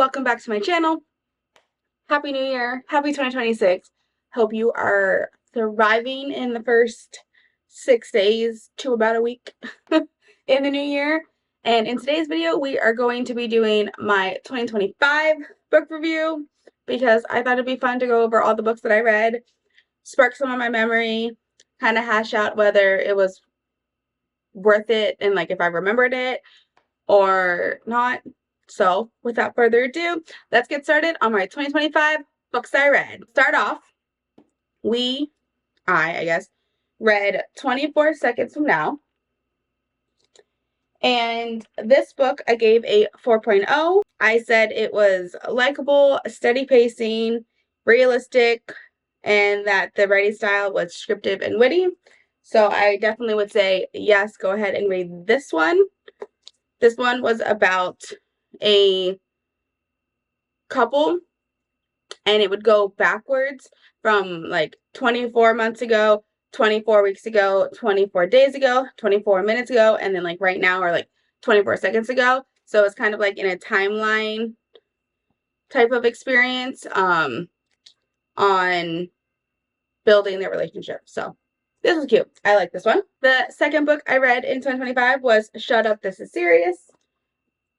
welcome back to my channel. Happy New Year. Happy 2026. Hope you are thriving in the first 6 days to about a week in the new year. And in today's video, we are going to be doing my 2025 book review because I thought it'd be fun to go over all the books that I read, spark some of my memory, kind of hash out whether it was worth it and like if I remembered it or not. So without further ado, let's get started on my 2025 books I read. Start off, I guess, read 24 Seconds From Now. And this book I gave a 4.0. I said it was likable, steady pacing, realistic, and that the writing style was descriptive and witty. So I definitely would say, yes, go ahead and read this one. This one was about a couple, and it would go backwards from like 24 months ago, 24 weeks ago, 24 days ago, 24 minutes ago, and then like right now or like 24 seconds ago. So it's kind of like in a timeline type of experience on building their relationship. So this was cute. I like this one. The second book I read in 2025 was Shut Up, This Is Serious.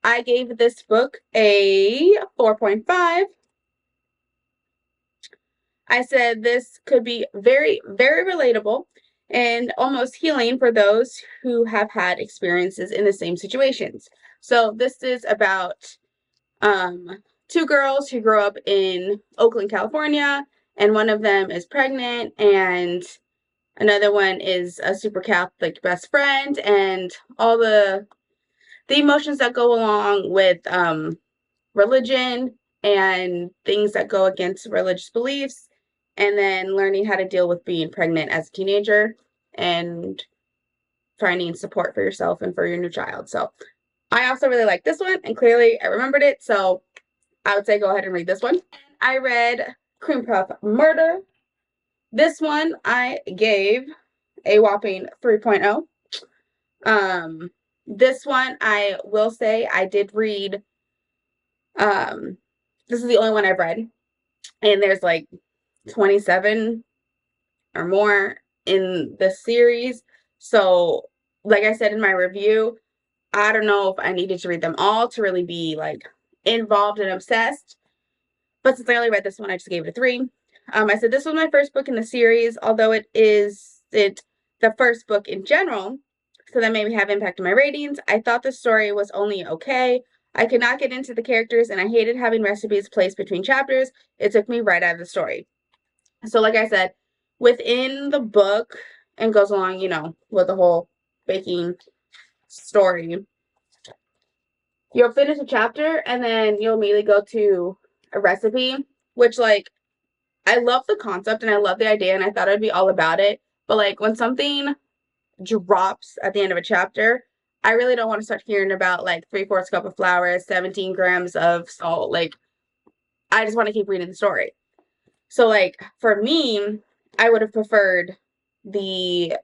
I gave this book a 4.5. I said this could be very, very relatable and almost healing for those who have had experiences in the same situations. So this is about two girls who grew up in Oakland, California, and one of them is pregnant and another one is a super Catholic best friend, and all the emotions that go along with religion and things that go against religious beliefs, and then learning how to deal with being pregnant as a teenager and finding support for yourself and for your new child. So I also really like this one, and clearly I remembered it, so I would say go ahead and read this one. I read Cream Puff Murder. This one I gave a whopping 3.0. This one I will say I did read. This is the only one I've read, and there's like 27 or more in the series. So like I said in my review, I don't know if I needed to read them all to really be like involved and obsessed, but since I only read this one, I just gave it a 3. I said this was my first book in the series, although it the first book in general, so that maybe have impact on my ratings. I thought the story was only okay. I could not get into the characters, and I hated having recipes placed between chapters. It took me right out of the story. So like I said, within the book, and goes along, you know, with the whole baking story, you'll finish a chapter, and then you'll immediately go to a recipe, which, like, I love the concept, and I love the idea, and I thought I'd be all about it. But, like, when something drops at the end of a chapter, I really don't want to start hearing about like 3/4 cup of flour, 17 grams of salt. Like, I just want to keep reading the story. So like for me, I would have preferred the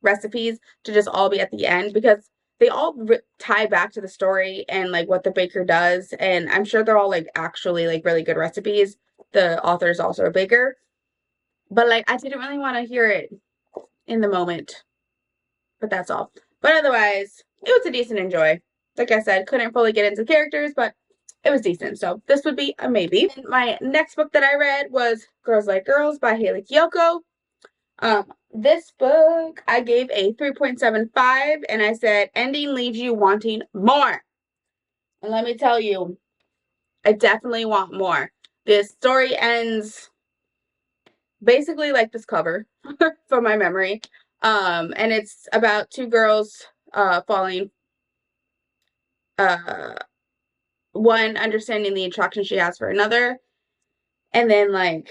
recipes to just all be at the end, because they all tie back to the story and like what the baker does, and I'm sure they're all like actually like really good recipes. The author is also a baker, but like I didn't really want to hear it in the moment. But that's all. But otherwise, it was a decent enjoy. Like I said, couldn't fully get into characters, but it was decent. So this would be a maybe. And my next book that I read was Girls Like Girls by Haley Kiyoko. This book I gave a 3.75, and I said ending leaves you wanting more. And let me tell you, I definitely want more. This story ends basically like this cover from my memory. And it's about two girls falling, one understanding the attraction she has for another, and then like,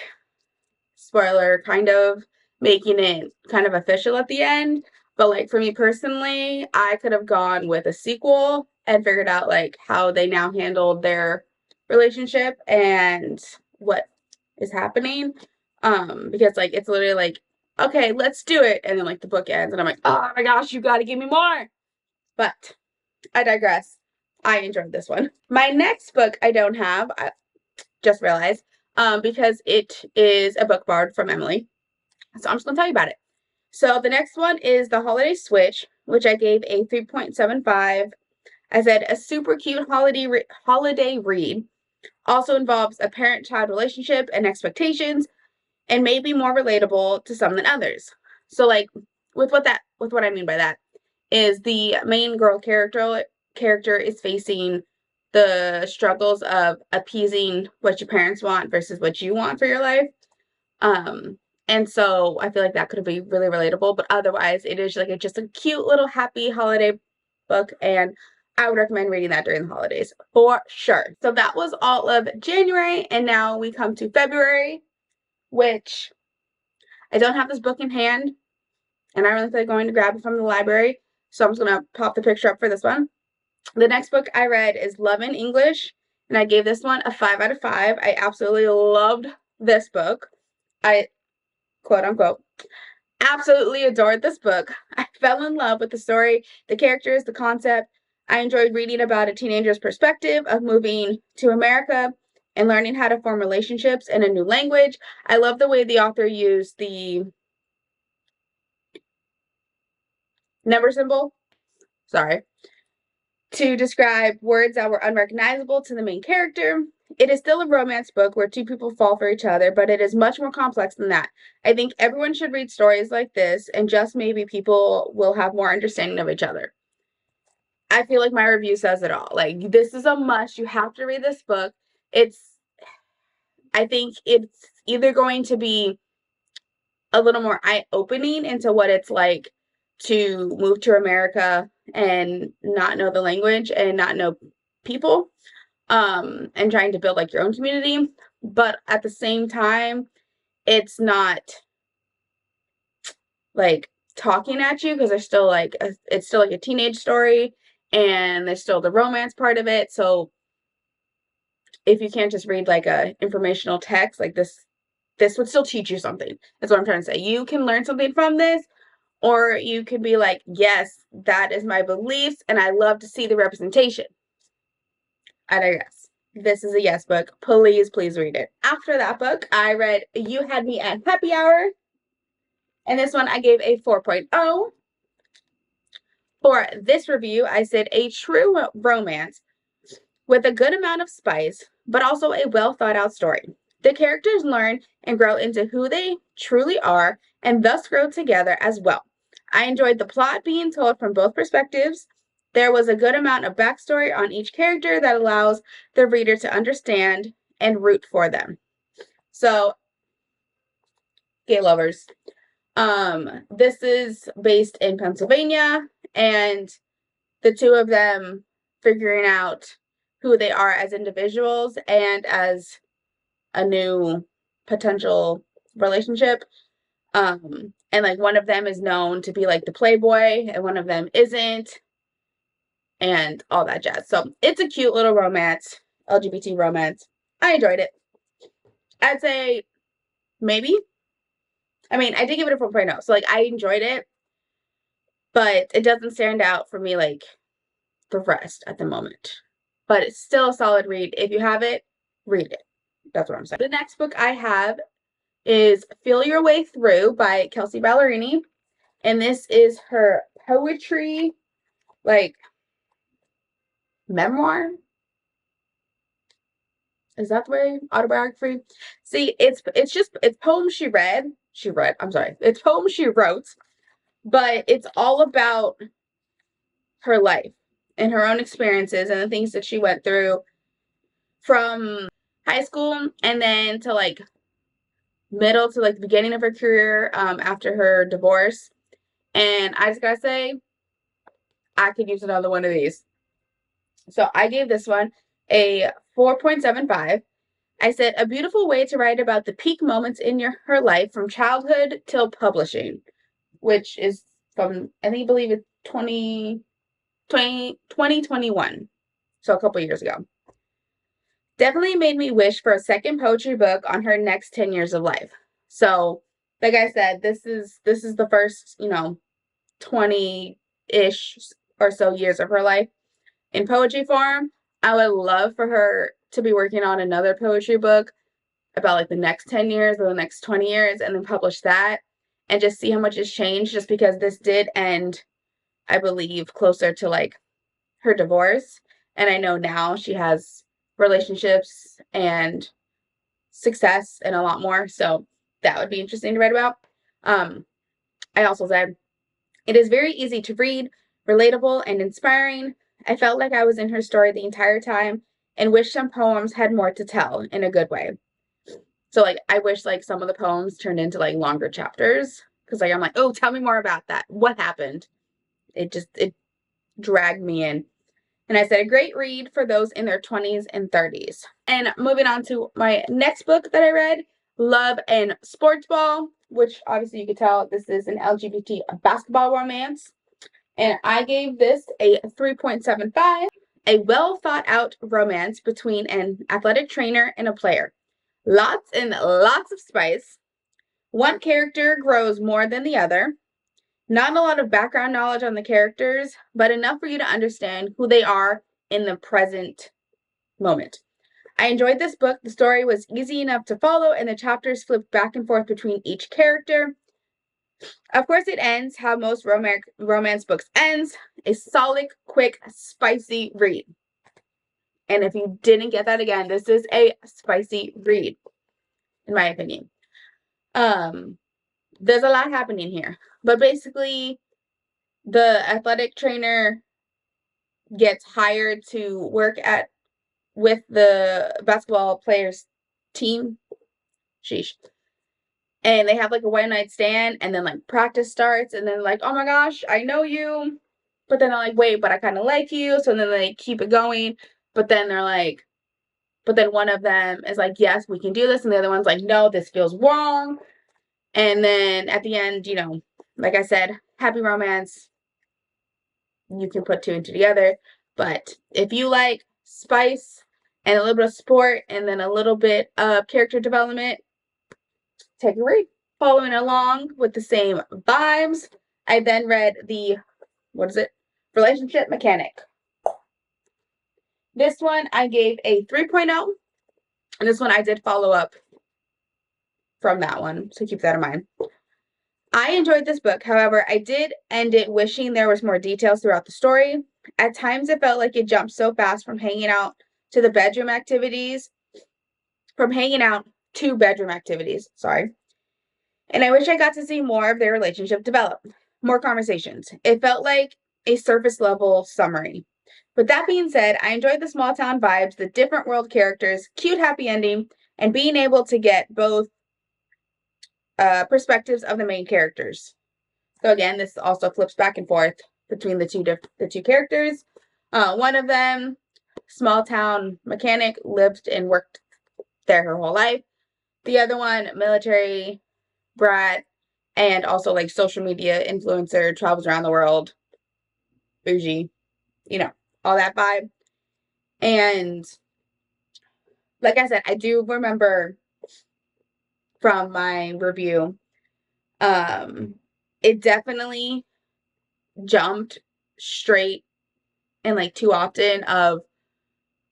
spoiler, kind of making it kind of official at the end. But like for me personally, I could have gone with a sequel and figured out like how they now handled their relationship and what is happening. Because like it's literally like, okay, let's do it. And then like the book ends and I'm like, oh my gosh, you gotta give me more. But I digress. I enjoyed this one. My next book I don't have, I just realized, because it is a book borrowed from Emily. So I'm just going to tell you about it. So the next one is The Holiday Switch, which I gave a 3.75. I said a super cute holiday read. Also involves a parent-child relationship and expectations, and may be more relatable to some than others. So like with what I mean by that is the main girl character is facing the struggles of appeasing what your parents want versus what you want for your life. And so I feel like that could be really relatable, but otherwise it is like just a cute little happy holiday book, and I would recommend reading that during the holidays for sure. So that was all of January, and now we come to February, which I don't have this book in hand, and I really feel like going to grab it from the library, so I'm just going to pop the picture up for this one. The next book I read is Love in English, and I gave this one a 5 out of 5. I absolutely loved this book. I, quote unquote, absolutely adored this book. I fell in love with the story, the characters, the concept. I enjoyed reading about a teenager's perspective of moving to America and learning how to form relationships in a new language. I love the way the author used the number symbol, to describe words that were unrecognizable to the main character. It is still a romance book where two people fall for each other, but it is much more complex than that. I think everyone should read stories like this, and just maybe people will have more understanding of each other. I feel like my review says it all. Like, this is a must. You have to read this book. I think it's either going to be a little more eye-opening into what it's like to move to America and not know the language and not know people, and trying to build like your own community. But at the same time, it's not like talking at you, because there's still like it's still like a teenage story, and there's still the romance part of it. So if you can't just read like a informational text, like this would still teach you something. That's what I'm trying to say. You can learn something from this, or you can be like, yes, that is my beliefs, and I love to see the representation. I digress. This is a yes book. Please, please read it. After that book, I read You Had Me at Happy Hour, and this one I gave a 4.0. For this review, I said a true romance with a good amount of spice, but also a well thought out story. The characters learn and grow into who they truly are, and thus grow together as well. I enjoyed the plot being told from both perspectives. There was a good amount of backstory on each character that allows the reader to understand and root for them. So, gay lovers. This is based in Pennsylvania, and the two of them figuring out who they are as individuals and as a new potential relationship. And like one of them is known to be like the playboy, and one of them isn't, and all that jazz. So it's a cute little romance, LGBT romance. I enjoyed it. I'd say maybe. I mean, I did give it a 4.0, so like I enjoyed it, but it doesn't stand out for me like the rest at the moment. But it's still a solid read. If you have it, read it. That's what I'm saying. The next book I have is Feel Your Way Through by Kelsey Ballerini. And this is her poetry, like, memoir. Is that the way? Autobiography? See, it's poems she read. It's poems she wrote, but it's all about her life and her own experiences and the things that she went through from high school and then to like middle to like the beginning of her career, after her divorce. And I just gotta say, I could use another one of these. So I gave this one a 4.75. I said a beautiful way to write about the peak moments in her life from childhood till publishing, which is from, I believe it's 2021. So a couple years ago. Definitely made me wish for a second poetry book on her next 10 years of life. So, like I said, this is the first, 20-ish or so years of her life. in poetry form. I would love for her to be working on another poetry book about like the next 10 years or the next 20 years and then publish that and just see how much has changed, just because this did end, I believe, closer to like her divorce. And I know now she has relationships and success and a lot more. So that would be interesting to write about. I also said, it is very easy to read, relatable, and inspiring. I felt like I was in her story the entire time and wish some poems had more to tell in a good way. So like I wish like some of the poems turned into like longer chapters, because like I'm like, oh, tell me more about that. What happened? It dragged me in. And I said, a great read for those in their 20s and 30s. And moving on to my next book that I read, Love and Sports Ball, which obviously you could tell this is an LGBT basketball romance. And I gave this a 3.75, a well thought out romance between an athletic trainer and a player. Lots and lots of spice. One character grows more than the other. Not a lot of background knowledge on the characters, but enough for you to understand who they are in the present moment. I enjoyed this book. The story was easy enough to follow, and the chapters flipped back and forth between each character. Of course, it ends how most romance books ends, a solid, quick, spicy read. And if you didn't get that again, this is a spicy read, in my opinion. There's a lot happening here, but basically the athletic trainer gets hired to work with the basketball players team. Sheesh. And they have like a one night stand, and then like practice starts, and then like, oh my gosh, I know you. But then they're like, wait, but I kind of like you. So then they keep it going. But then they're like, but then one of them is like, yes, we can do this. And the other one's like, no, this feels wrong. And then at the end, you know, like I said, happy romance. You can put two and two together. But if you like spice and a little bit of sport and then a little bit of character development, take a read. Following along with the same vibes, I then read the, Relationship Mechanic. This one I gave a 3.0, and this one I did follow up from that one, so keep that in mind. I enjoyed this book. However, I did end it wishing there was more details throughout the story. At times, it felt like it jumped so fast from hanging out to bedroom activities, sorry. And I wish I got to see more of their relationship develop, more conversations. It felt like a surface level summary. With that being said, I enjoyed the small town vibes, the different world characters, cute happy ending, and being able to get both perspectives of the main characters. So again, this also flips back and forth between the two characters. One of them, small town mechanic, lived and worked there her whole life. The other one, military brat, and also like social media influencer, travels around the world, bougie, you know, all that vibe. And like I said, I do remember from my review, it definitely jumped straight and like too often of,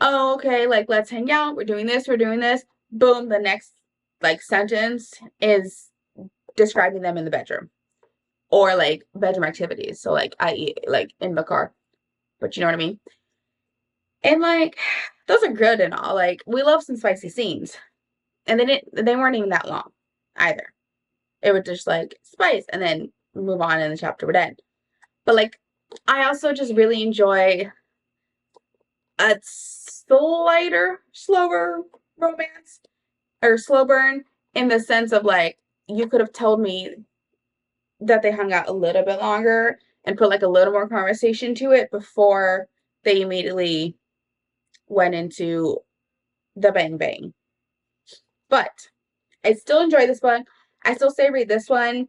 oh, okay, like let's hang out, we're doing this. Boom, the next like sentence is describing them in the bedroom or like bedroom activities. So like i.e. like in the car. But you know what I mean? And like those are good and all. Like we love some spicy scenes. And they weren't even that long either. It would just like spice and then move on and the chapter would end. But like I also just really enjoy a slighter, slower romance or slow burn, in the sense of like you could have told me that they hung out a little bit longer and put like a little more conversation to it before they immediately went into the bang bang. But I still enjoy this one. I still say read this one.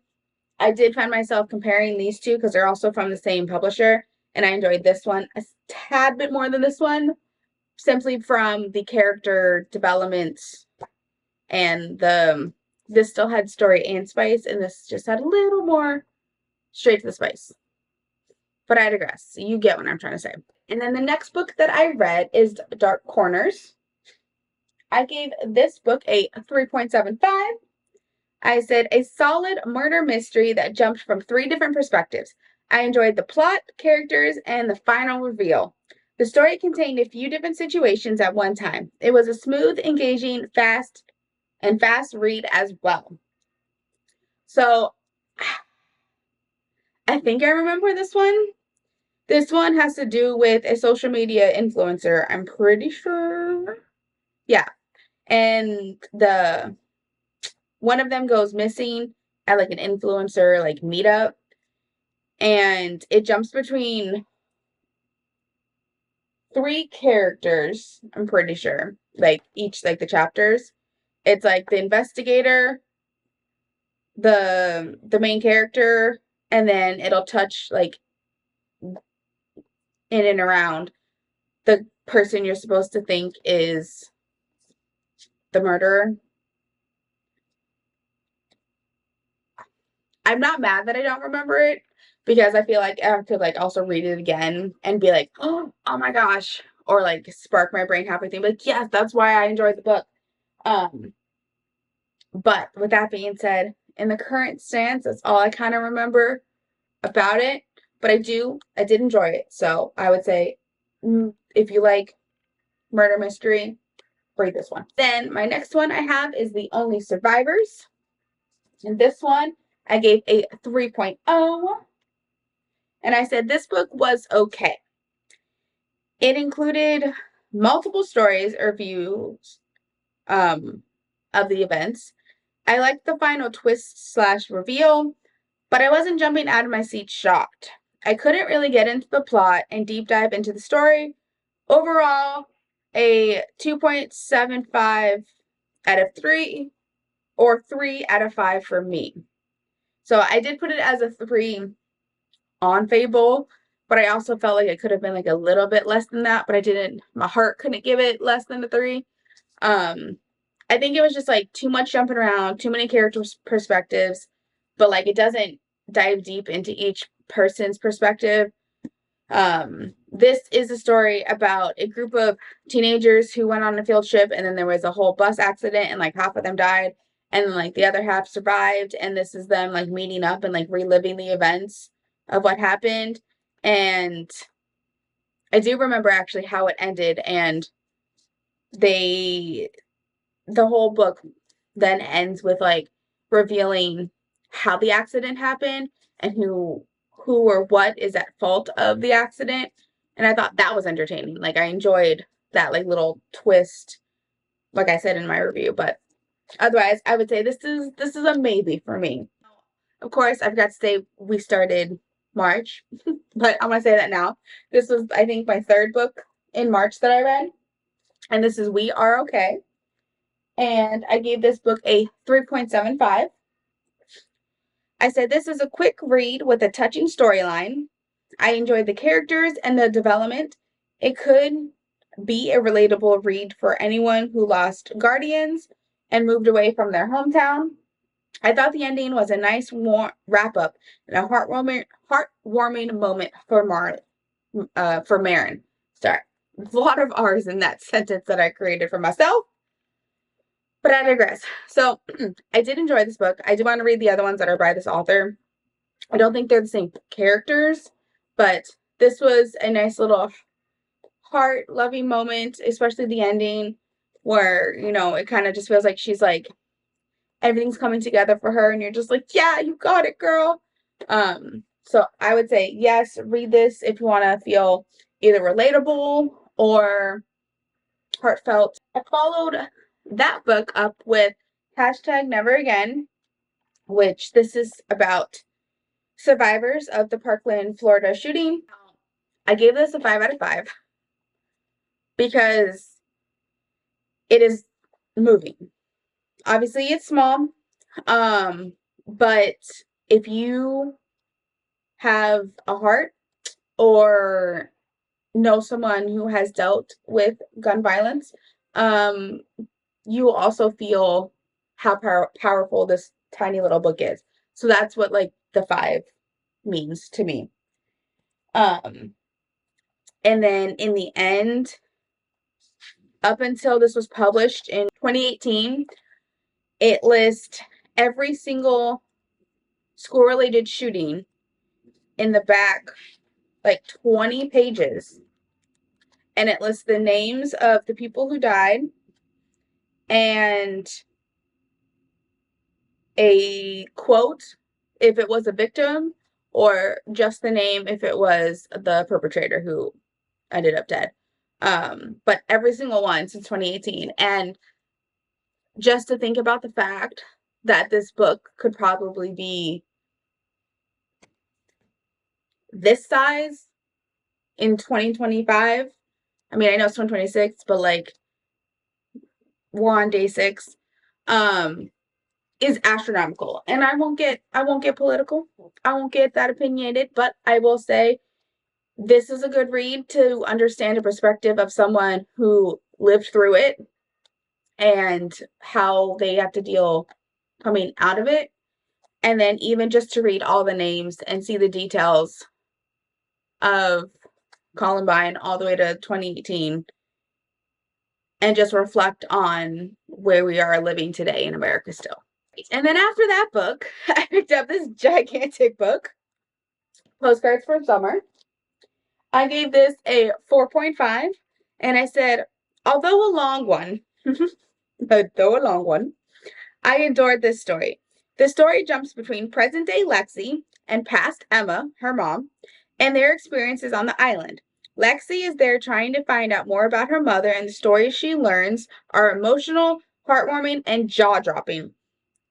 I did find myself comparing these two because they're also from the same publisher, and I enjoyed this one a tad bit more than this one, simply from the character development and this still had story and spice, and this just had a little more straight to the spice. But I digress. You get what I'm trying to say. And then the next book that I read is Dark Corners. I gave this book a 3.75. I said a solid murder mystery that jumped from 3 different perspectives. I enjoyed the plot, characters, and the final reveal. The story contained a few different situations at one time. It was a smooth, engaging, fast read as well. So I think I remember this one. This one has to do with a social media influencer, I'm pretty sure. Yeah. And the one of them goes missing at like an influencer like meetup, and it jumps between 3 characters, I'm pretty sure. Like each like the chapters. It's like the investigator, the main character, and then it'll touch like in and around the person you're supposed to think is the murderer. I'm not mad that I don't remember it because I feel like I could like also read it again and be like, oh my gosh, or like spark my brain halfway thing. But yes, that's why I enjoyed the book. Um, but with that being said, in the current stance, that's all I kind of remember about it. But I did enjoy it. So I would say, if you like murder mystery, read this one. Then my next one I have is The Only Survivors. And this one I gave a 3.0. And I said this book was okay. It included multiple stories or views of the events. I liked the final twist / reveal, but I wasn't jumping out of my seat shocked. I couldn't really get into the plot and deep dive into the story. Overall, a 2.75 out of 3 or 3 out of 5 for me. So I did put it as a 3 on Fable, but I also felt like it could have been like a little bit less than that, but I didn't, my heart couldn't give it less than a 3. I think it was just like too much jumping around, too many character perspectives, but like it doesn't dive deep into each person's perspective. This is a story about a group of teenagers who went on a field trip, and then there was a whole bus accident and like half of them died and then like the other half survived, and this is them like meeting up and like reliving the events of what happened. And I do remember actually how it ended, and they the whole book then ends with like revealing how the accident happened and who or what is at fault of the accident. And I thought that was entertaining. Like I enjoyed that like little twist, like I said in my review. But otherwise, I would say this is a maybe for me. Of course, I forgot to say we started March, but I'm gonna say that now. This was, I think, my 3rd book in March that I read, and this is We Are Okay. And I gave this book a 3.75. I said this is a quick read with a touching storyline. I enjoyed the characters and the development. It could be a relatable read for anyone who lost guardians and moved away from their hometown. I thought the ending was a nice wrap up and a heartwarming moment for Marin. Sorry, a lot of R's in that sentence that I created for myself. But I digress. So I did enjoy this book. I do want to read the other ones that are by this author. I don't think they're the same characters, but this was a nice little heart-loving moment, especially the ending where, it kind of just feels like she's like, everything's coming together for her and you're just like, yeah, you got it, girl. So I would say, yes, read this if you want to feel either relatable or heartfelt. I followed that book up with #Never Again, which this is about survivors of the Parkland, Florida shooting. I gave this a 5 out of 5 because it is moving. Obviously, it's small, but if you have a heart or know someone who has dealt with gun violence, you will also feel how powerful this tiny little book is. So that's what like the 5 means to me. And then in the end, up until this was published in 2018, it lists every single school-related shooting in the back, like 20 pages. And it lists the names of the people who died and a quote if it was a victim, or just the name if it was the perpetrator who ended up dead. But every single one since 2018. And just to think about the fact that this book could probably be this size in 2025. I mean, I know it's 2026, but like we're on day 6. Is astronomical. And I won't get political. I won't get that opinionated, but I will say this is a good read to understand a perspective of someone who lived through it and how they have to deal coming out of it. And then even just to read all the names and see the details of Columbine all the way to 2018 and just reflect on where we are living today in America still. And then after that book, I picked up this gigantic book, Postcards for Summer. I gave this a 4.5, and I said, although a long one, I adored this story. The story jumps between present-day Lexi and past Emma, her mom, and their experiences on the island. Lexi is there trying to find out more about her mother, and the stories she learns are emotional, heartwarming, and jaw-dropping.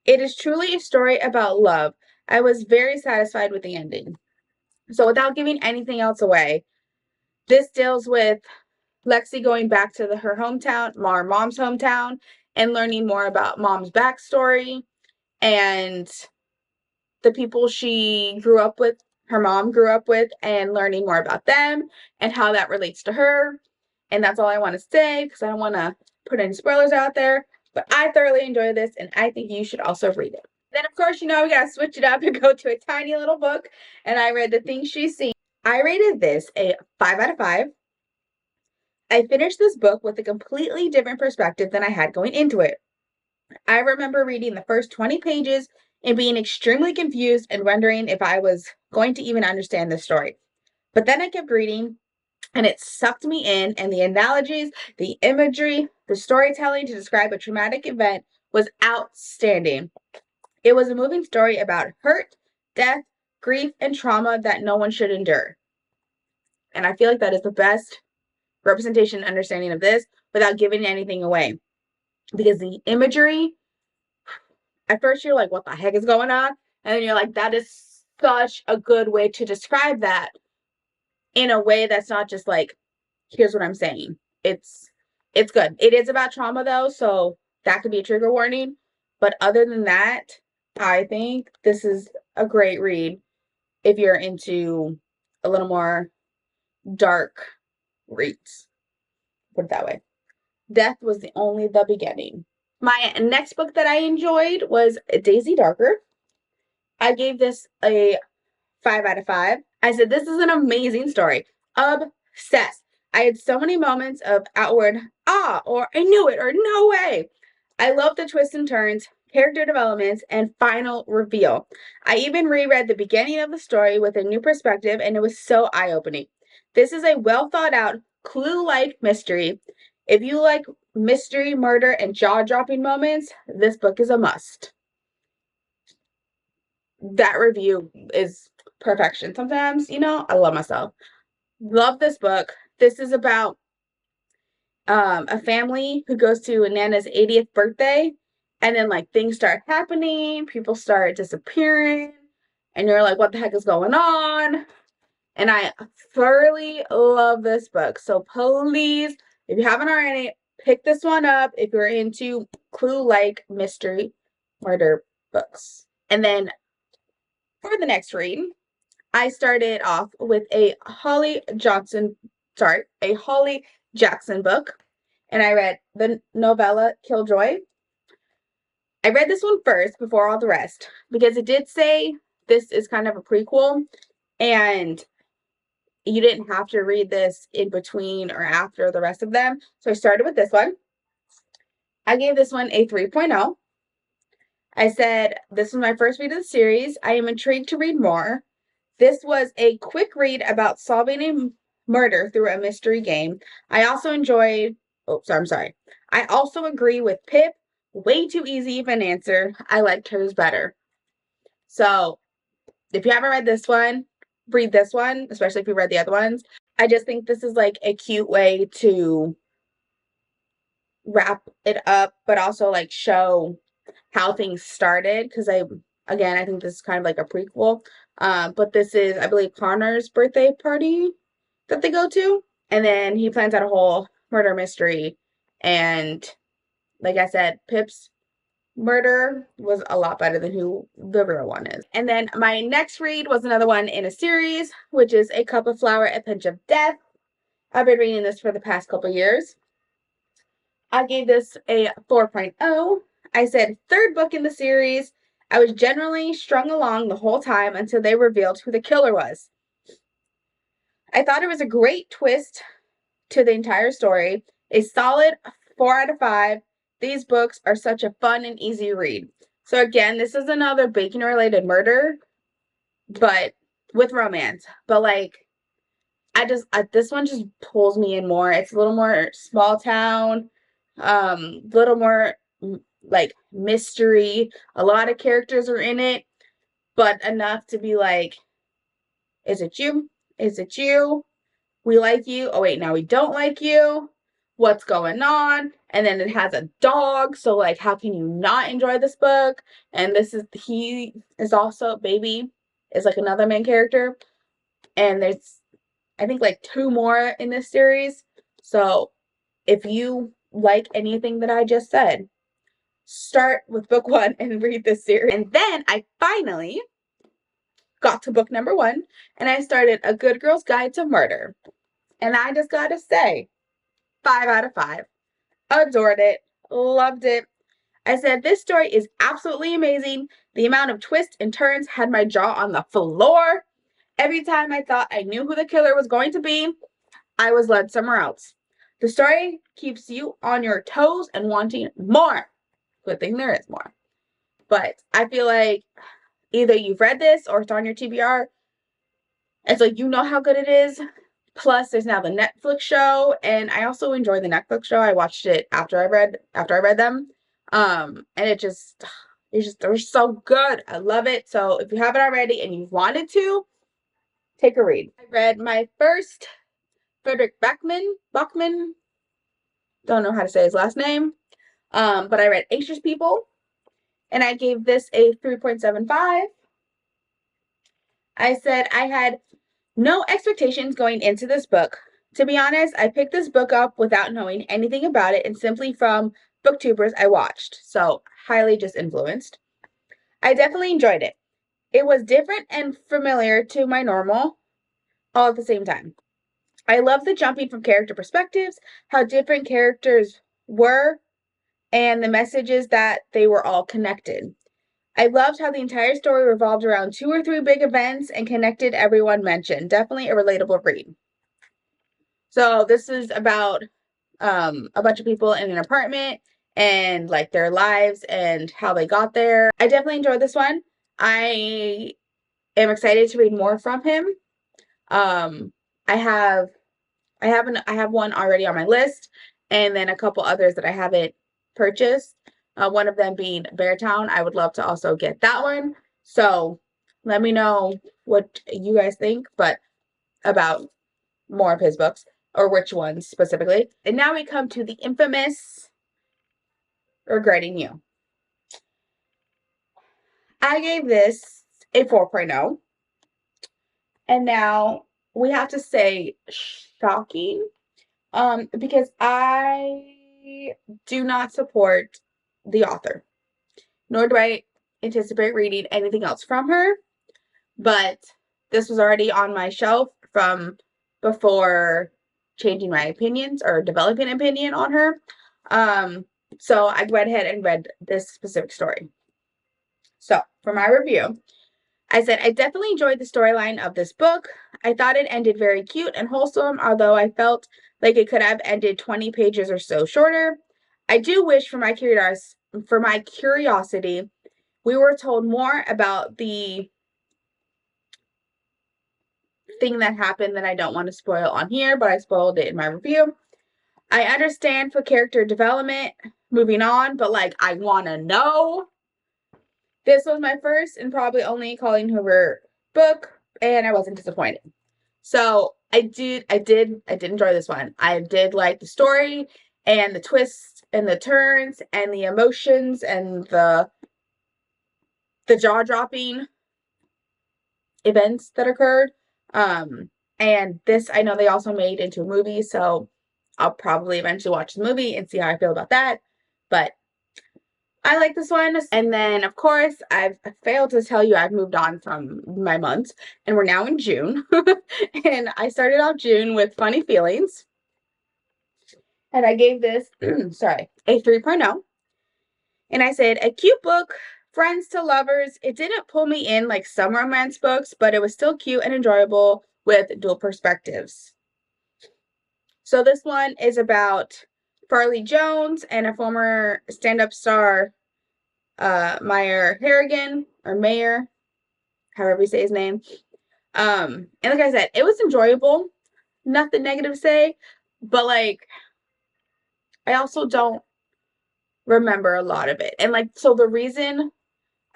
It is truly a story about love. I was very satisfied with the ending. So without giving anything else away, this deals with Lexi going back to her hometown, her mom's hometown, and learning more about mom's backstory and the people she grew up with, her mom grew up with, and learning more about them and how that relates to her. And that's all I want to say because I don't want to put any spoilers out there. But I thoroughly enjoyed this, and I think you should also read it. Then, of course, we got to switch it up and go to a tiny little book. And I read The Things She's Seen. I rated this a 5 out of 5. I finished this book with a completely different perspective than I had going into it. I remember reading the first 20 pages and being extremely confused and wondering if I was going to even understand the story. But then I kept reading, and it sucked me in, and the analogies, the imagery, the storytelling to describe a traumatic event was outstanding. It was a moving story about hurt, death, grief, and trauma that no one should endure. And I feel like that is the best representation and understanding of this without giving anything away. Because the imagery, at first you're like, what the heck is going on? And then you're like, that is such a good way to describe that in a way that's not just like, here's what I'm saying. It's good. It is about trauma though, so that could be a trigger warning. But other than that, I think this is a great read if you're into a little more dark reads. Put it that way. Death was the beginning. My next book that I enjoyed was Daisy Darker. I gave this a 5 out of 5. I said, this is an amazing story. Obsessed. I had so many moments of outward, or I knew it, or no way. I love the twists and turns, character developments, and final reveal. I even reread the beginning of the story with a new perspective, and it was so eye-opening. This is a well thought out, clue-like mystery. If you like mystery, murder, and jaw-dropping moments, this book is a must. That review is perfection. Sometimes, I love myself. Love this book. This is about a family who goes to Nana's 80th birthday, and then like things start happening, people start disappearing, and you're like, what the heck is going on? And I thoroughly love this book. So please, if you haven't already, pick this one up if you're into clue-like mystery murder books. And then for the next read, I started off with a Holly Jackson book, and I read the novella Killjoy. I read this one first before all the rest because it did say this is kind of a prequel, and you didn't have to read this in between or after the rest of them. So I started with this one. I gave this one a 3.0. I said, this was my first read of the series. I am intrigued to read more. This was a quick read about solving a murder through a mystery game. I also enjoyed, I'm sorry. I also agree with Pip. Way too easy of an answer. I liked hers better. So if you haven't read this one, read this one, especially if you read the other ones. I just think this is like a cute way to wrap it up, but also like show how things started. Because I think this is kind of like a prequel. But this is, I believe, Connor's birthday party that they go to. And then he plans out a whole murder mystery. And like I said, Pip's murder was a lot better than who the real one is. And then my next read was another one in a series, which is A Cup of Flour, A Pinch of Death. I've been reading this for the past couple years. I gave this a 4.0. I said third book in the series. I was generally strung along the whole time until they revealed who the killer was. I thought it was a great twist to the entire story. A solid 4 out of 5. These books are such a fun and easy read. So again, this is another bacon related murder, but with romance. But like, this one just pulls me in more. It's a little more small town, little more like mystery. A lot of characters are in it, but enough to be like, is it you? Is it you? We like you. Oh wait, now we don't like you. What's going on? And then it has a dog, so like how can you not enjoy this book? And he is also, baby is like another main character, and there's I think like 2 more in this series. So if you like anything that I just said, start with book 1 and read this series. And then I finally got to book number 1, and I started A Good Girl's Guide to Murder. And I just gotta say, 5 out of 5. Adored it. Loved it. I said, this story is absolutely amazing. The amount of twists and turns had my jaw on the floor. Every time I thought I knew who the killer was going to be, I was led somewhere else. The story keeps you on your toes and wanting more. Good thing there is more. But I feel like either you've read this or it's on your TBR. It's like, you know how good it is. Plus, there's now the Netflix show, and I also enjoy the Netflix show. I watched it after I read them. And they're so good. I love it. So if you haven't already and you've wanted to, take a read. I read my first Frederick Bachman. Don't know how to say his last name. But I read Anxious People, and I gave this a 3.75. I said I had no expectations going into this book. To be honest, I picked this book up without knowing anything about it and simply from booktubers I watched. So highly just influenced. I definitely enjoyed it. It was different and familiar to my normal all at the same time. I love the jumping from character perspectives, how different characters were, and the messages that they were all connected. I loved how the entire story revolved around 2 or 3 big events and connected everyone mentioned. Definitely a relatable read. So this is about a bunch of people in an apartment and like their lives and how they got there. I definitely enjoyed this one. I am excited to read more from him. I have one already on my list, and then a couple others that I haven't purchased. One of them being Beartown. I would love to also get that one. So let me know what you guys think, but about more of his books, or which ones specifically. And now we come to the infamous Regretting You. I gave this a 4.0. And now we have to say shocking, because I do not support the author, nor do I anticipate reading anything else from her. But this was already on my shelf from before changing my opinions or developing an opinion on her. So I went ahead and read this specific story. So for my review, I said, I definitely enjoyed the storyline of this book. I thought it ended very cute and wholesome, although I felt like it could have ended 20 pages or so shorter. I do wish for my curiosity, we were told more about the thing that happened that I don't want to spoil on here, but I spoiled it in my review. I understand for character development, moving on, but like, I want to know. This was my first and probably only Colleen Hoover book, and I wasn't disappointed. So I did enjoy this one. I did like the story and the twists and the turns and the emotions and the jaw-dropping events that occurred. And this, I know they also made into a movie, so I'll probably eventually watch the movie and see how I feel about that. But I like this one. And then, of course, I've failed to tell you I've moved on from my months, and we're now in June. And I started off June with Funny Feelings. And I gave this, sorry, a 3.0. And I said, a cute book, friends to lovers. It didn't pull me in like some romance books, but it was still cute and enjoyable with dual perspectives. So this one is about Farley Jones and a former stand-up star, Meyer Harrigan, or Mayer, however you say his name. And like I said, it was enjoyable. Nothing negative to say, but like, I also don't remember a lot of it. And like, so the reason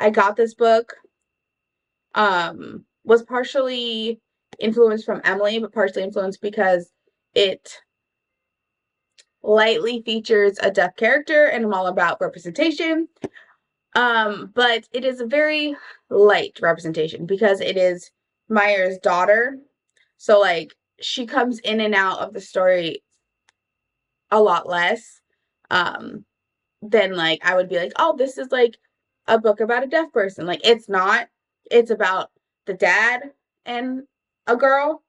I got this book was partially influenced from Emily, but partially influenced because it lightly features a deaf character, and I'm all about representation. But it is a very light representation because it is Meyer's daughter. So like, she comes in and out of the story a lot less than like I would be like, oh, this is like a book about a deaf person. Like, it's not. It's about the dad and a girl.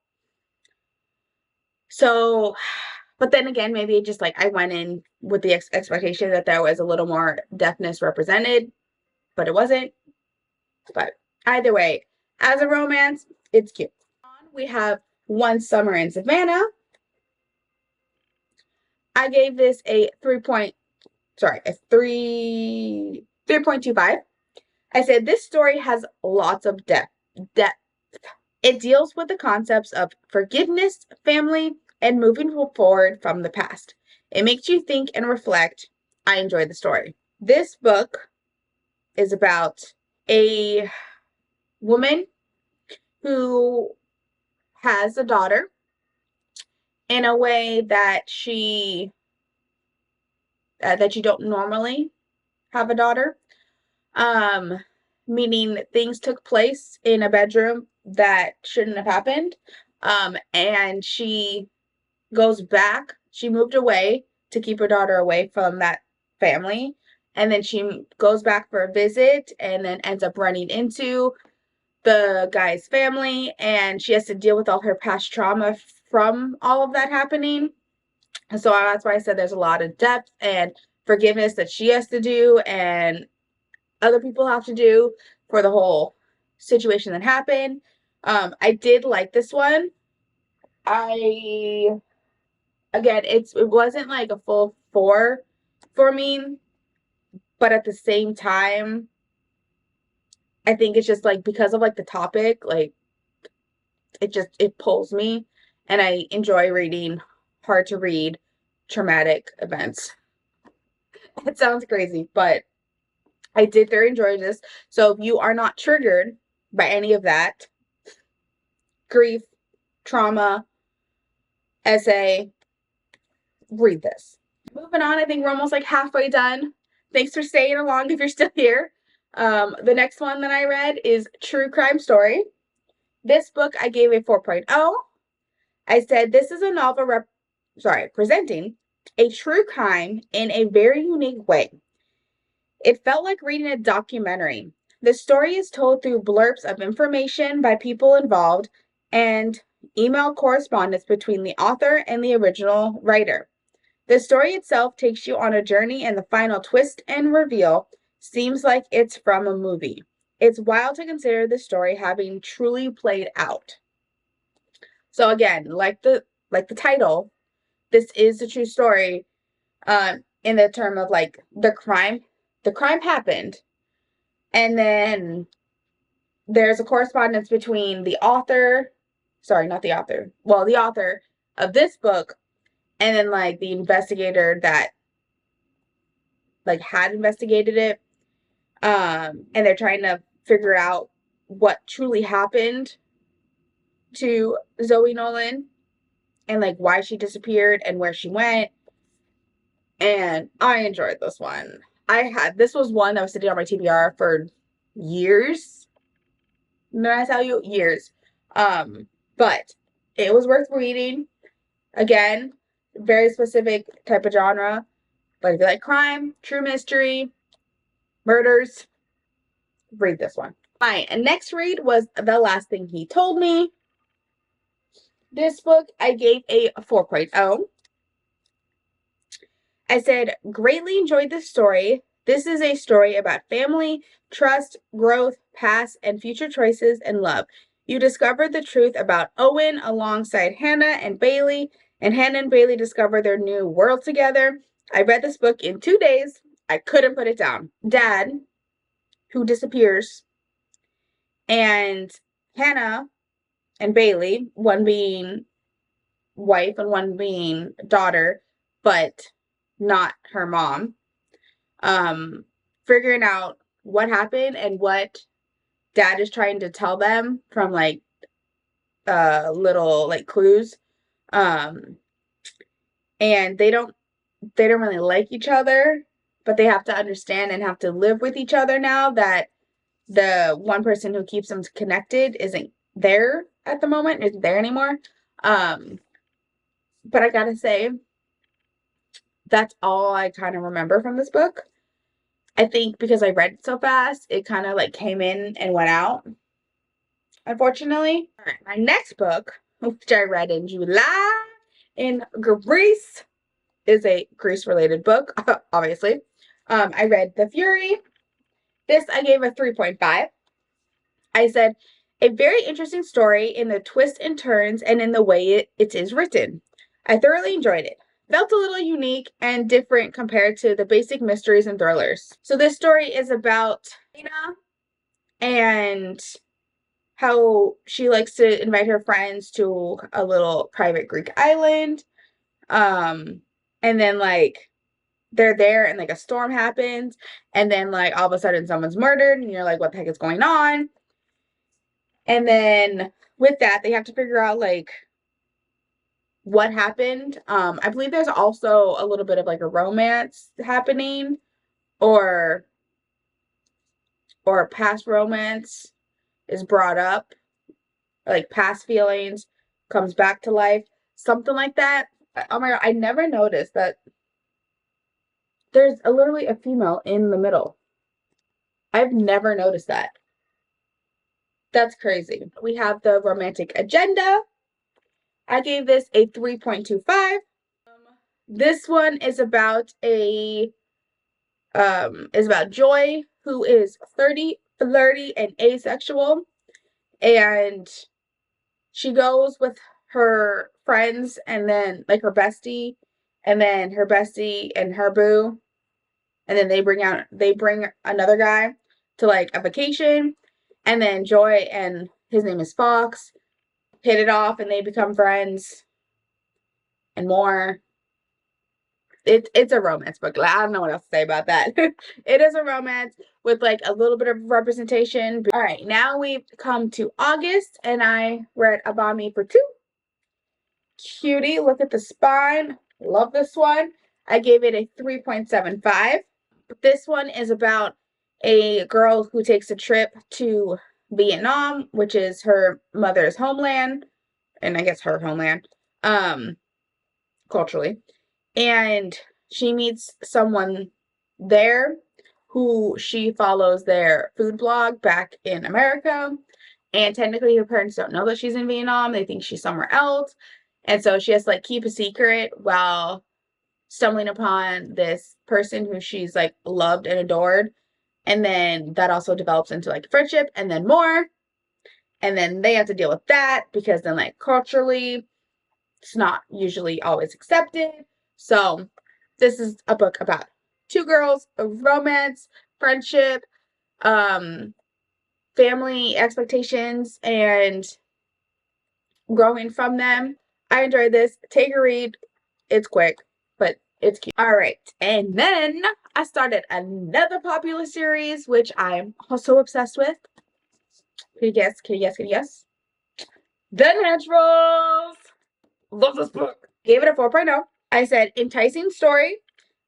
So, but then again, maybe just like I went in with the expectation that there was a little more deafness represented, but it wasn't. But either way, as a romance, it's cute. We have One Summer in Savannah. I gave this a 3.25. I said this story has lots of depth. It deals with the concepts of forgiveness, family, and moving forward from the past. It makes you think and reflect. I enjoyed the story. This book is about a woman who has a daughter in a way that that you don't normally have a daughter. Meaning things took place in a bedroom that shouldn't have happened. And she goes back. She moved away to keep her daughter away from that family. And then she goes back for a visit and then ends up running into the guy's family. And she has to deal with all her past trauma from all of that happening. And so that's why I said there's a lot of depth and forgiveness that she has to do and other people have to do for the whole situation that happened. I did like this one. Again, it wasn't like a full 4 for me, but at the same time, I think it's just like because of like the topic, like it pulls me, and I enjoy reading hard to read traumatic events. It sounds crazy, but I did very enjoy this. So if you are not triggered by any of that, grief, trauma, essay, read this. Moving on, I think we're almost like halfway done. Thanks for staying along if you're still here. The next one that I read is True Crime Story. This book I gave a 4.0. I said this is a novel presenting a true crime in a very unique way. It felt like reading a documentary. The story is told through blurbs of information by people involved and email correspondence between the author and the original writer. The story itself takes you on a journey, and the final twist and reveal seems like it's from a movie. It's wild to consider this story having truly played out. So again, like the title, this is a true story, in the term of like the crime happened, and then there's a correspondence between the author, sorry, not the author, well, the author of this book, and then like the investigator that like had investigated it, and they're trying to figure out what truly happened to Zoe Nolan and like why she disappeared and where she went. And I enjoyed this one. This was one that was sitting on my TBR for years. Did I tell you? Years. But it was worth reading. Again, very specific type of genre. But if you like crime, true mystery, murders, read this one. My next read was The Last Thing He Told Me. This book I gave a 4.0. I said, greatly enjoyed this story. This is a story about family, trust, growth, past, and future choices, and love. You discover the truth about Owen alongside Hannah and Bailey, and Hannah and Bailey discover their new world together. I read this book in 2 days. I couldn't put it down. Dad, who disappears, and Hannah and Bailey, one being wife and one being daughter, but not her mom, figuring out what happened and what dad is trying to tell them from like little like clues. And they don't really like each other, but they have to understand and have to live with each other now that the one person who keeps them connected isn't there at the moment, isn't there anymore. But I gotta say, that's all I kind of remember from this book. I think because I read it so fast, it kind of like came in and went out, unfortunately. All right, my next book, which I read in July in Greece, is a Greece related book, obviously. I read The Fury. This I gave a 3.5. I said, a very interesting story in the twists and turns and in the way it is written. I thoroughly enjoyed it. Felt a little unique and different compared to the basic mysteries and thrillers. So this story is about Tina and how she likes to invite her friends to a little private Greek island. And then like they're there and like a storm happens, and then like all of a sudden someone's murdered and you're like, what the heck is going on? And then with that, they have to figure out like what happened. I believe there's also a little bit of like a romance happening, or a past romance is brought up, like past feelings comes back to life, something like that. Oh my god, I never noticed that there's literally a female in the middle. I've never noticed that. That's crazy. We have The Romantic Agenda. I gave this a 3.25. This one is about Joy, who is 30, flirty, and asexual, and she goes with her friends and then like her bestie, and then her bestie and her boo, and then they bring another guy to like a vacation, and then Joy and his name is Fox hit it off and they become friends and more. It's a romance book. I don't know what else to say about that. It is a romance with like a little bit of representation. All right, now we've come to August, and I read About Me for Two. Cutie, look at the spine. Love this one. I gave it a 3.75. This one is about a girl who takes a trip to Vietnam, which is her mother's homeland, and I guess her homeland, culturally. And she meets someone there who she follows their food blog back in America. And technically her parents don't know that she's in Vietnam. They think she's somewhere else. And so she has to like keep a secret while stumbling upon this person who she's like loved and adored and then that also develops into like friendship and then more, and then they have to deal with that because then like culturally it's not usually always accepted. So this is a book about two girls, a romance, friendship, family expectations, and growing from them. I enjoyed this. Take a read. It's quick, but it's cute. All right. And then I started another popular series, which I'm also obsessed with. Can you guess? Can you guess? Can you guess? The Naturals. Love this book. Gave it a 4.0. I said enticing story,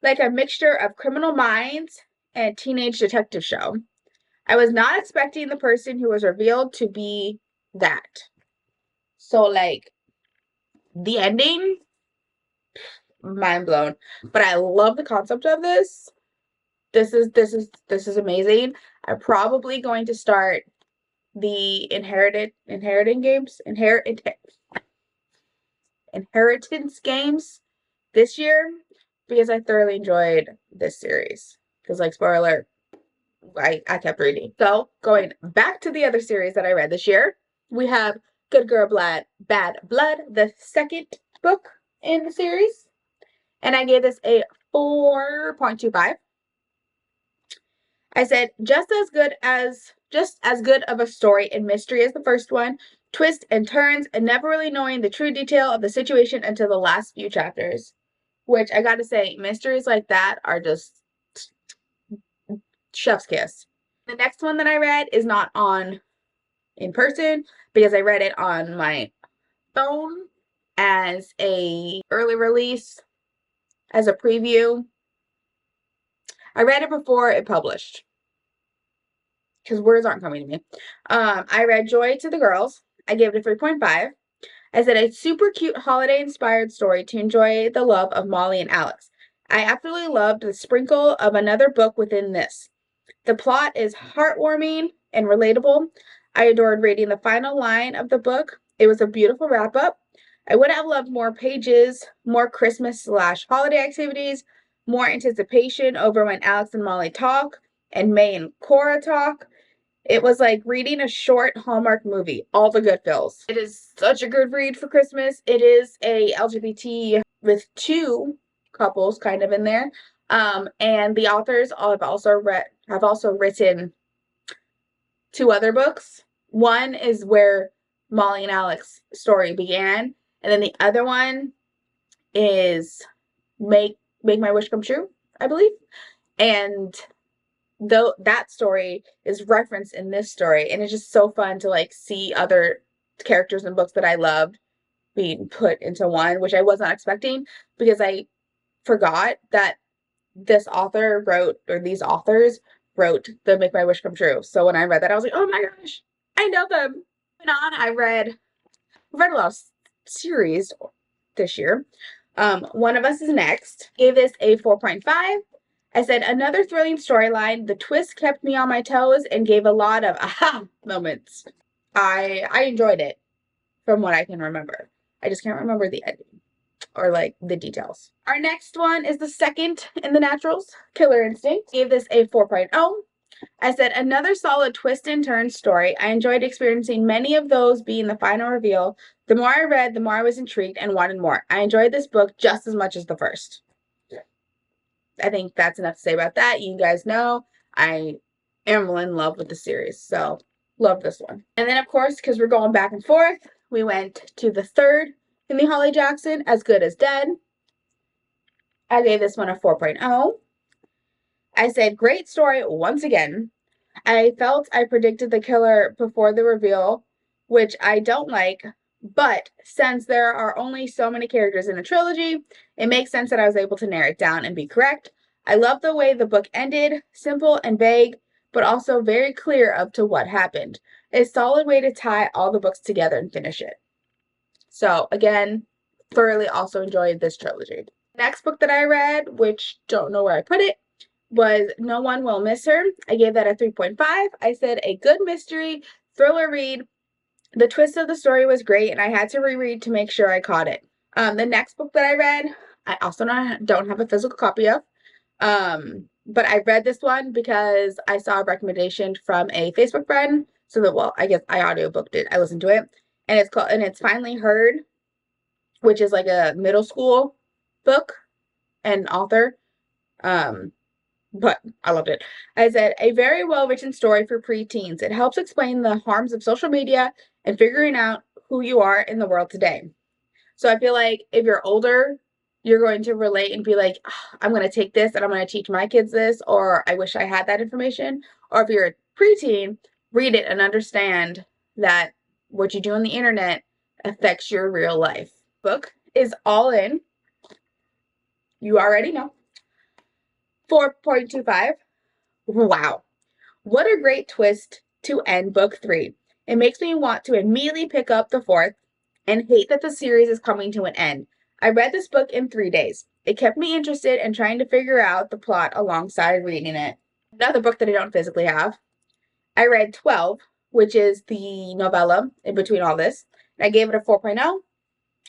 like a mixture of Criminal Minds and teenage detective show. I was not expecting the person who was revealed to be that. So like the ending, mind blown. But I love the concept of this. This is amazing. I'm probably going to start the inheritance games this year because I thoroughly enjoyed this series. Because like spoiler alert, I kept reading. So going back to the other series that I read this year, we have Good Girl Bad Blood, the second book in the series. And I gave this a 4.25. I said just as good of a story and mystery as the first one, twists and turns, and never really knowing the true detail of the situation until the last few chapters. Which I gotta say, mysteries like that are just chef's kiss. The next one that I read is not on in person because I read it on my phone as a early release, as a preview. I read it before it published because words aren't coming to me. I read Joy to the Girls. I gave it a 3.5. I said a super cute holiday inspired story to enjoy the love of Molly and Alex. I absolutely loved the sprinkle of another book within this. The plot is heartwarming and relatable. I adored reading the final line of the book. It was a beautiful wrap up. I would have loved more pages, more Christmas/holiday activities, more anticipation over when Alex and Molly talk and May and Cora talk. It was like reading a short Hallmark movie, all the good feels. It is such a good read for Christmas. It is a LGBT with two couples kind of in there. And the authors have also written two other books. One is where Molly and Alex's story began, and then the other one is Make My Wish Come True, I believe. And though that story is referenced in this story, and it's just so fun to like see other characters and books that I loved being put into one, which I was not expecting because I forgot that these authors wrote the Make My Wish Come True. So when I read that, I was like, oh my gosh, I know them. And on, I read a lot of series this year. One of Us is Next. Gave this a 4.5. I said another thrilling storyline. The twist kept me on my toes and gave a lot of aha moments. I enjoyed it from what I can remember. I just can't remember the ending or like the details. Our next one is the second in the Naturals, Killer Instinct. Gave this a 4.0. I said another solid twist and turn story. I enjoyed experiencing many of those being the final reveal. The more I read, the more I was intrigued and wanted more. I enjoyed this book just as much as the first. I think that's enough to say about that. You guys know I am in love with the series, so love this one. And then, of course, because we're going back and forth, we went to the third in the Holly Jackson, As Good as Dead. I gave this one a 4.0. I said, great story once again. I felt I predicted the killer before the reveal, which I don't like, but since there are only so many characters in a trilogy, it makes sense that I was able to narrow it down and be correct. I love the way the book ended, simple and vague, but also very clear up to what happened. A solid way to tie all the books together and finish it. So again, thoroughly also enjoyed this trilogy. Next book that I read, which don't know where I put it, was No One Will Miss Her. I gave that a 3.5. I said a good mystery, thriller read. The twist of the story was great, and I had to reread to make sure I caught it. The next book that I read, I also don't have a physical copy of, but I read this one because I saw a recommendation from a Facebook friend. So that, well, I guess I audiobooked it. I listened to it, and it's Finally Heard, which is like a middle school book and author. Um, but I loved it. I said, a very well written story for preteens. It helps explain the harms of social media and figuring out who you are in the world today. So I feel like if you're older, you're going to relate and be like, "Oh, I'm going to take this and I'm going to teach my kids this," or I wish I had that information. Or if you're a preteen, read it and understand that what you do on the internet affects your real life. Book is All In. You already know. 4.25. Wow. What a great twist to end book 3. It makes me want to immediately pick up the 4th and hate that the series is coming to an end. I read this book in 3 days. It kept me interested in trying to figure out the plot alongside reading it. Another book that I don't physically have. I read 12, which is the novella in between all this. And I gave it a 4.0.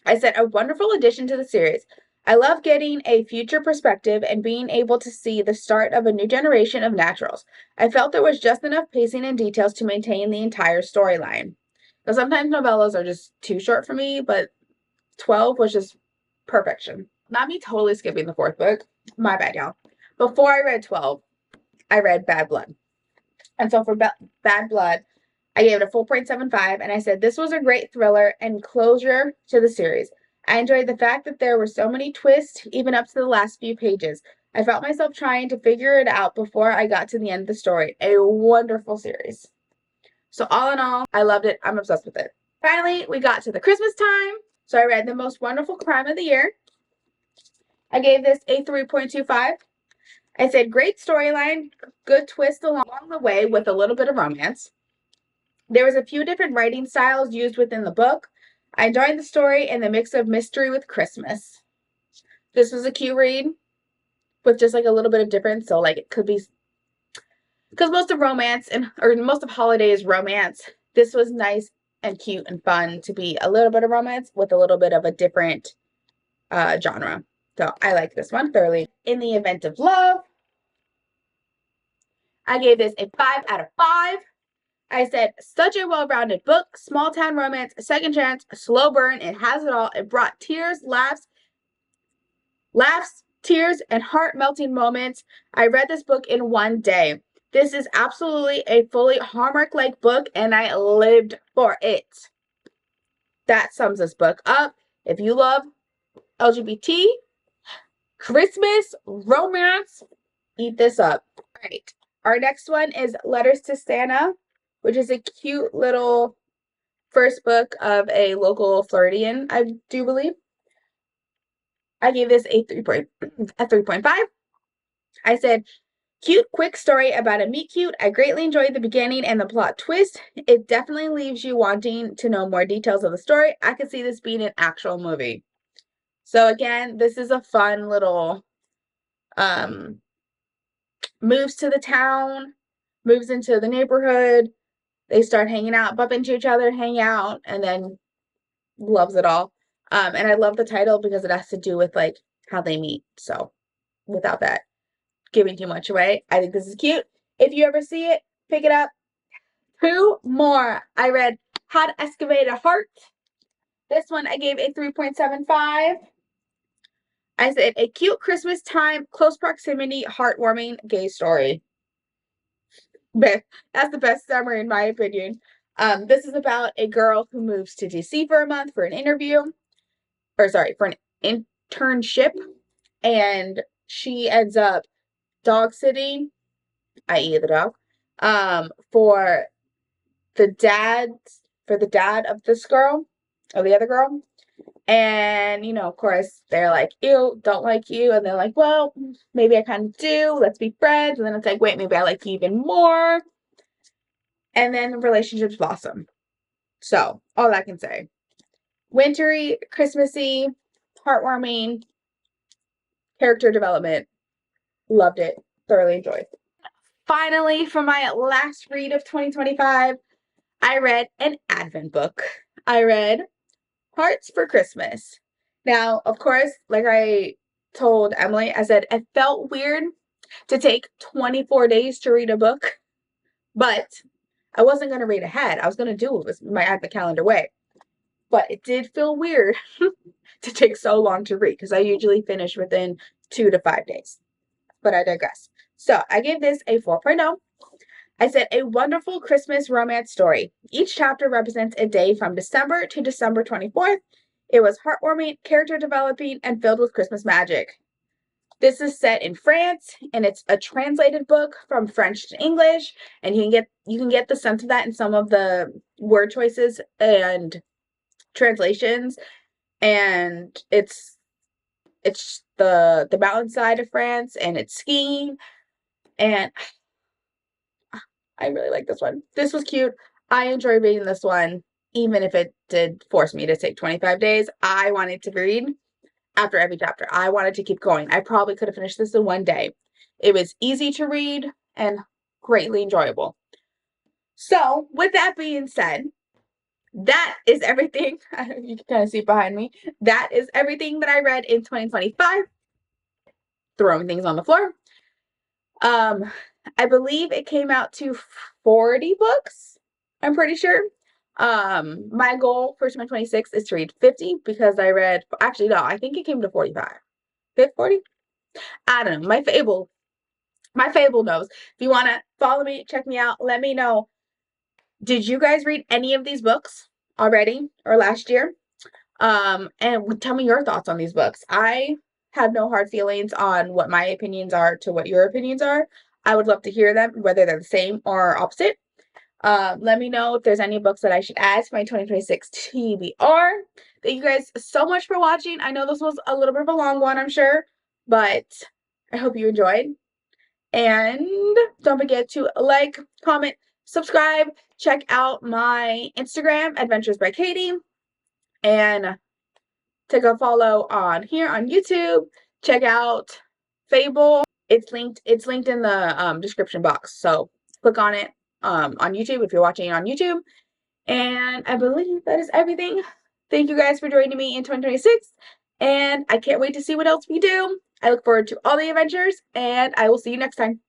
I said, a wonderful addition to the series. I love getting a future perspective and being able to see the start of a new generation of naturals. I felt there was just enough pacing and details to maintain the entire storyline. Now, sometimes novellas are just too short for me, but 12 was just perfection. Not me totally skipping the 4th book. My bad, y'all. Before I read 12, I read Bad Blood. And so for Bad Blood, I gave it a 4.75, and I said this was a great thriller and closure to the series. I enjoyed the fact that there were so many twists, even up to the last few pages. I felt myself trying to figure it out before I got to the end of the story. A wonderful series. So all in all, I loved it. I'm obsessed with it. Finally, we got to the Christmas time. So I read The Most Wonderful Crime of the Year. I gave this a 3.25. I said great storyline, good twist along the way with a little bit of romance. There was a few different writing styles used within the book. I enjoyed the story and the mix of mystery with Christmas. This was a cute read with just like a little bit of difference. So like it could be, because most of romance or most of holiday is romance. This was nice and cute and fun to be a little bit of romance with a little bit of a different genre. So I like this one thoroughly. In the Event of Love, I gave this a 5 out of 5. I said, such a well-rounded book, small town romance, a second chance, a slow burn. It has it all. It brought tears, laughs, tears, and heart-melting moments. I read this book in one day. This is absolutely a fully Hallmark-like book, and I lived for it. That sums this book up. If you love LGBT, Christmas, romance, eat this up. All right. Our next one is Letters to Santa, which is a cute little first book of a local Floridian, I do believe. I gave this a 3.5. I said, cute, quick story about a meet cute. I greatly enjoyed the beginning and the plot twist. It definitely leaves you wanting to know more details of the story. I could see this being an actual movie. So again, this is a fun little moves to the town, moves into the neighborhood. They start hanging out, bump into each other, hang out, and then loves it all. And I love the title because it has to do with like how they meet. So without that giving too much away, I think this is cute. If you ever see it, pick it up. 2 more. I read How to Excavate a Heart. This one I gave a 3.75. I said a cute Christmas time, close proximity, heartwarming gay story. That's the best summary in my opinion. This is about a girl who moves to DC for a month for an interview, for an internship, and she ends up dog sitting, i.e. the dog, for the dad of this girl, of the other girl. And, of course, they're like, ew, don't like you. And they're like, well, maybe I kind of do. Let's be friends. And then it's like, wait, maybe I like you even more. And then relationships blossom. So, all I can say. Wintry, Christmassy, heartwarming, character development. Loved it. Thoroughly enjoyed. Finally, for my last read of 2025, I read an Advent book. I read Hearts for Christmas. Now, of course, like I told Emily, I said it felt weird to take 24 days to read a book, but I wasn't going to read ahead. I was going to do it my Advent calendar way. But it did feel weird to take so long to read because I usually finish within 2 to 5 days. But I digress. So I gave this a 4.0. I said a wonderful Christmas romance story. Each chapter represents a day from December to December 24th. It was heartwarming, character developing, and filled with Christmas magic. This is set in France, and it's a translated book from French to English, and you can get the sense of that in some of the word choices and translations. And it's the mountain side of France, and it's skiing, and I really like this one. This was cute. I enjoyed reading this one, even if it did force me to take 25 days. I wanted to read after every chapter. I wanted to keep going. I probably could have finished this in one day. It was easy to read and greatly enjoyable. So, with that being said, that is everything. You can kind of see behind me. That is everything that I read in 2025. Throwing things on the floor. I believe it came out to 40 books. I'm pretty sure. My goal for 2026 is to read 50 because I read, actually, no, I think it came to 45. 40? I don't know. My Fable knows. If you want to follow me, check me out, let me know. Did you guys read any of these books already or last year? And tell me your thoughts on these books. I have no hard feelings on what my opinions are to what your opinions are. I would love to hear them, whether they're the same or opposite. Let me know if there's any books that I should add to my 2026 TBR. Thank you guys so much for watching. I know this was a little bit of a long one, I'm sure, but I hope you enjoyed. And don't forget to like, comment, subscribe, check out my Instagram, Adventures by Katie, and take a follow on here on YouTube. Check out Fable. It's linked in the description box. So click on it on YouTube if you're watching it on YouTube. And I believe that is everything. Thank you guys for joining me in 2026. And I can't wait to see what else we do. I look forward to all the adventures, and I will see you next time.